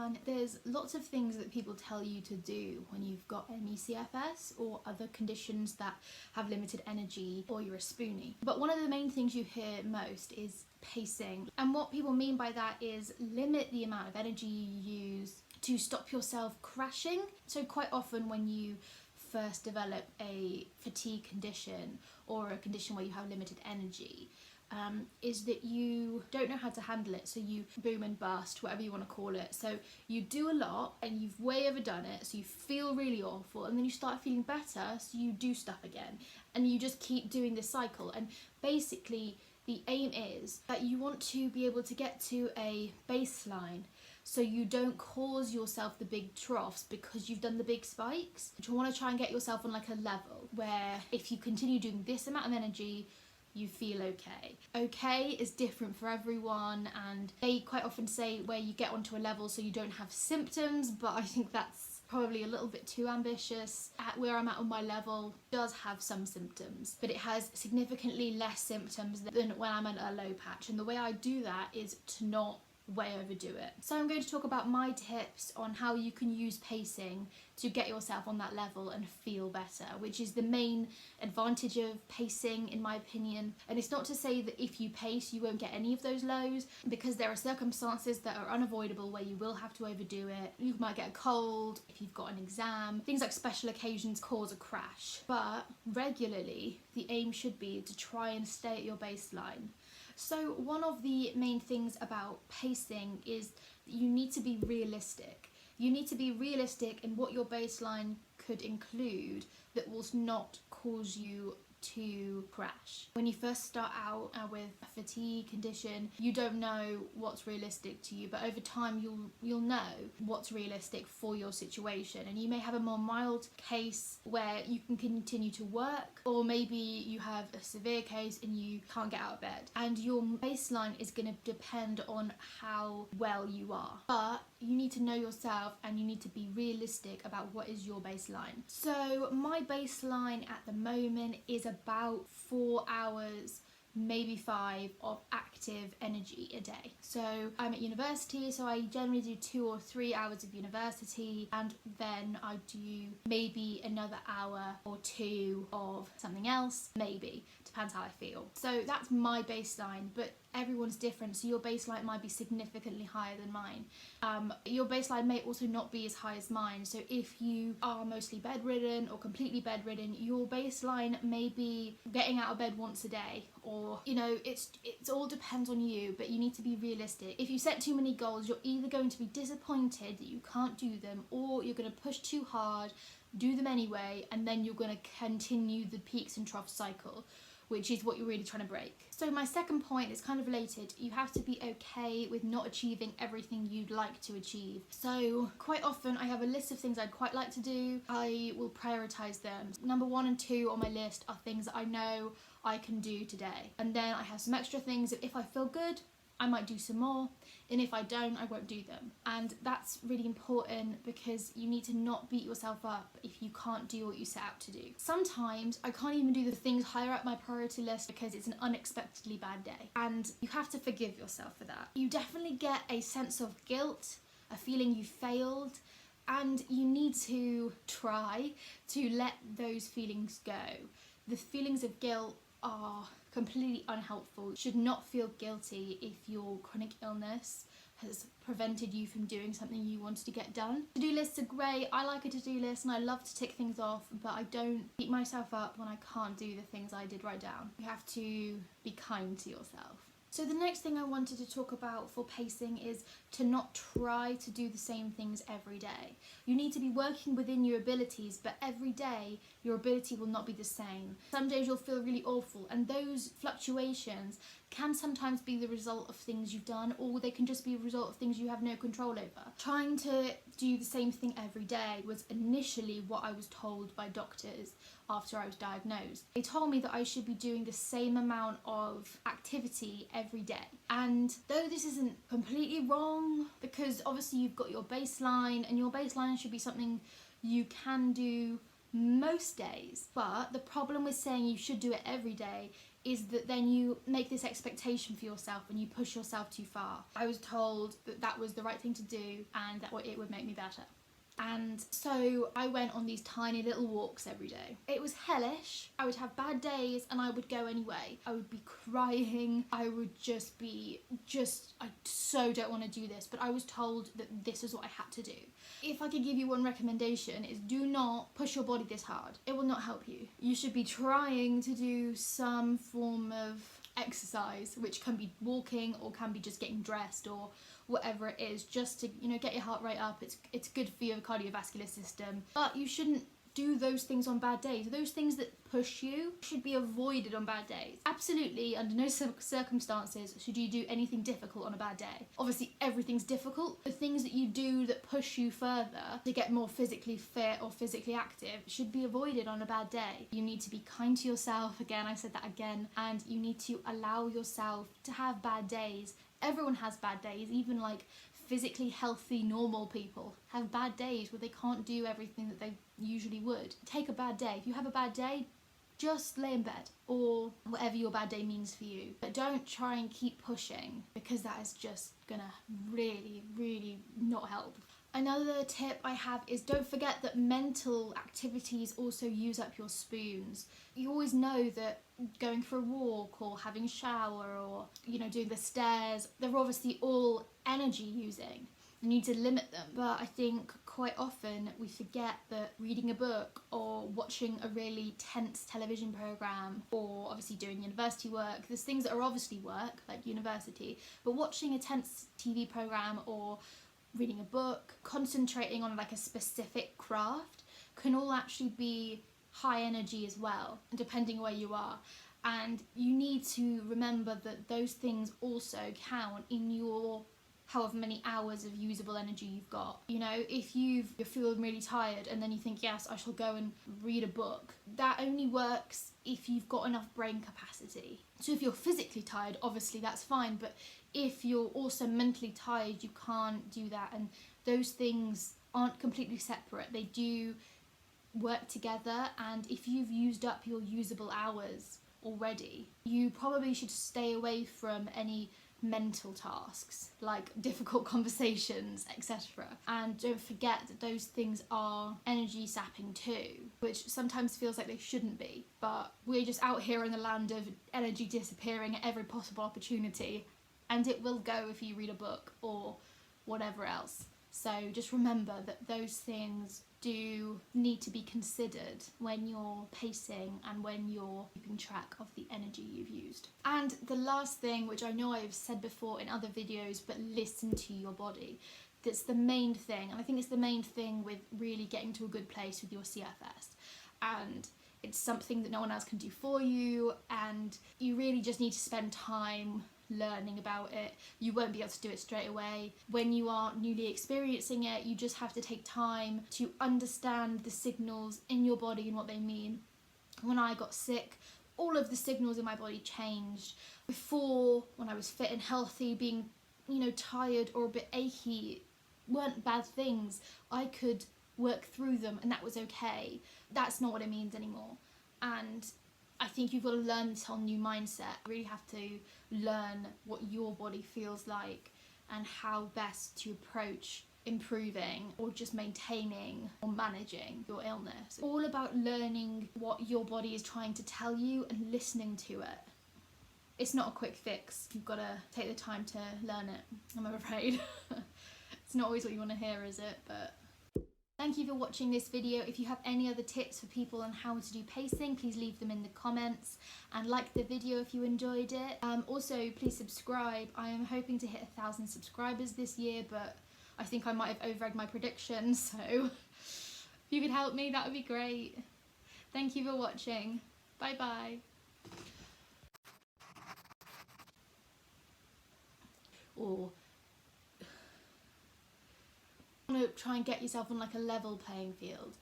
And there's lots of things that people tell you to do when you've got any CFS or other conditions that have limited energy or you're a spoonie. But one of the main things you hear most is pacing. And what people mean by that is limit the amount of energy you use to stop yourself crashing. So quite often when you first develop a fatigue condition or a condition where you have limited energy, is that you don't know how to handle it, so you boom and bust, whatever you want to call it. So you do a lot and you've way overdone it, so you feel really awful, and then you start feeling better, so you do stuff again, and you just keep doing this cycle. And basically the aim is that you want to be able to get to a baseline so you don't cause yourself the big troughs because you've done the big spikes. You want to try and get yourself on like a level where if you continue doing this amount of energy, you feel okay. Okay is different for everyone, and they quite often say where you get onto a level so you don't have symptoms, but I think that's probably a little bit too ambitious. At where I'm at on my level does have some symptoms, but it has significantly less symptoms than when I'm at a low patch, and the way I do that is to not way overdo it. So I'm going to talk about my tips on how you can use pacing to get yourself on that level and feel better, which is the main advantage of pacing in my opinion. And it's not to say that if you pace you won't get any of those lows, because there are circumstances that are unavoidable where you will have to overdo it. You might get a cold, if you've got an exam, things like special occasions cause a crash. But regularly the aim should be to try and stay at your baseline. So one of the main things about pacing is that you need to be realistic. You need to be realistic in what your baseline could include that will not cause you to crash. When you first start out with a fatigue condition, you don't know what's realistic to you, but over time you'll know what's realistic for your situation. And you may have a more mild case where you can continue to work, or maybe you have a severe case and you can't get out of bed, and your baseline is going to depend on how well you are. But you need to know yourself and you need to be realistic about what is your baseline. So my baseline at the moment is about 4 hours, maybe 5, of active energy a day. So I'm at university, so I generally do 2 or 3 hours of university, and then I do maybe another hour or 2 of something else, maybe, depends how I feel. So that's my baseline, but everyone's different, so your baseline might be significantly higher than mine. Your baseline may also not be as high as mine, so if you are mostly bedridden or completely bedridden, your baseline may be getting out of bed once a day, or you know, it all depends on you, but you need to be realistic. If you set too many goals, you're either going to be disappointed that you can't do them, or you're going to push too hard, do them anyway, and then you're going to continue the peaks and troughs cycle, which is what you're really trying to break. So my second point is kind of related. You have to be okay with not achieving everything you'd like to achieve. So quite often I have a list of things I'd quite like to do. I will prioritize them. Number 1 and 2 on my list are things that I know I can do today. And then I have some extra things that if I feel good, I might do some more, and if I don't, I won't do them. And that's really important because you need to not beat yourself up if you can't do what you set out to do. Sometimes I can't even do the things higher up my priority list because it's an unexpectedly bad day, and you have to forgive yourself for that. You definitely get a sense of guilt, a feeling you failed, and you need to try to let those feelings go. The feelings of guilt are completely unhelpful. You should not feel guilty if your chronic illness has prevented you from doing something you wanted to get done. To-do lists are great. I like a to-do list and I love to tick things off, but I don't beat myself up when I can't do the things I did write down. You have to be kind to yourself. So the next thing I wanted to talk about for pacing is to not try to do the same things every day. You need to be working within your abilities, but every day your ability will not be the same. Some days you'll feel really awful, and those fluctuations can sometimes be the result of things you've done, or they can just be a result of things you have no control over. Trying to do the same thing every day was initially what I was told by doctors after I was diagnosed. They told me that I should be doing the same amount of activity every day. And though this isn't completely wrong, because obviously you've got your baseline, and your baseline should be something you can do most days, but the problem with saying you should do it every day is that then you make this expectation for yourself and you push yourself too far. I was told that that was the right thing to do and that it would make me better. And so I went on these tiny little walks every day. It was hellish. I would have bad days and I would go anyway. I would be crying. I would just be, I so don't want to do this, but I was told that this is what I had to do. If I could give you one recommendation, is do not push your body this hard. It will not help you. You should be trying to do some form of exercise, which can be walking or can be just getting dressed or whatever it is, just to, you know, get your heart rate up. It's good for your cardiovascular system, but you shouldn't do those things on bad days. Those things that push you should be avoided on bad days. Absolutely, under no circumstances should you do anything difficult on a bad day. Obviously, everything's difficult. The things that you do that push you further to get more physically fit or physically active should be avoided on a bad day. You need to be kind to yourself, again, I said that again, and you need to allow yourself to have bad days. Everyone has bad days, even like physically healthy, normal people have bad days where they can't do everything that they usually would. Take a bad day. If you have a bad day, just lay in bed or whatever your bad day means for you. But don't try and keep pushing, because that is just gonna really, really not help. Another tip I have is don't forget that mental activities also use up your spoons. You always know that going for a walk or having a shower or, you know, doing the stairs, they're obviously all energy using. You need to limit them. But I think quite often we forget that reading a book or watching a really tense television program or obviously doing university work, there's things that are obviously work, like university, but watching a tense TV program or reading a book, concentrating on like a specific craft can all actually be high energy as well, depending where you are. And you need to remember that those things also count in your however many hours of usable energy you've got. You know, if you're feeling really tired and then you think, yes, I shall go and read a book, that only works if you've got enough brain capacity. So if you're physically tired, obviously that's fine, but if you're also mentally tired, you can't do that. And those things aren't completely separate. They do work together, and if you've used up your usable hours already, you probably should stay away from any mental tasks like difficult conversations, etc. And don't forget that those things are energy sapping too, which sometimes feels like they shouldn't be, but we're just out here in the land of energy disappearing at every possible opportunity, and it will go if you read a book or whatever else. So just remember that those things do need to be considered when you're pacing and when you're keeping track of the energy you've used. And the last thing, which I know I've said before in other videos, but listen to your body. That's the main thing, and I think it's the main thing with really getting to a good place with your CFS. And it's something that no one else can do for you, and you really just need to spend time learning about it. You won't be able to do it straight away. When you are newly experiencing it, you just have to take time to understand the signals in your body and what they mean. When I got sick, all of the signals in my body changed. Before, when I was fit and healthy, being, you know, tired or a bit achy weren't bad things. I could work through them and that was okay. That's not what it means anymore. And I think you've got to learn this whole new mindset. You really have to learn what your body feels like and how best to approach improving or just maintaining or managing your illness. All about learning what your body is trying to tell you and listening to it. It's not a quick fix. You've got to take the time to learn it, I'm afraid. It's not always what you want to hear, is it? But thank you for watching this video. If you have any other tips for people on how to do pacing, please leave them in the comments and like the video if you enjoyed it. Also, please subscribe. I am hoping to hit 1,000 subscribers this year, but I think I might have over-egged my predictions, so if you could help me, that would be great. Thank you for watching. Bye bye. Or want to try and get yourself on like a level playing field.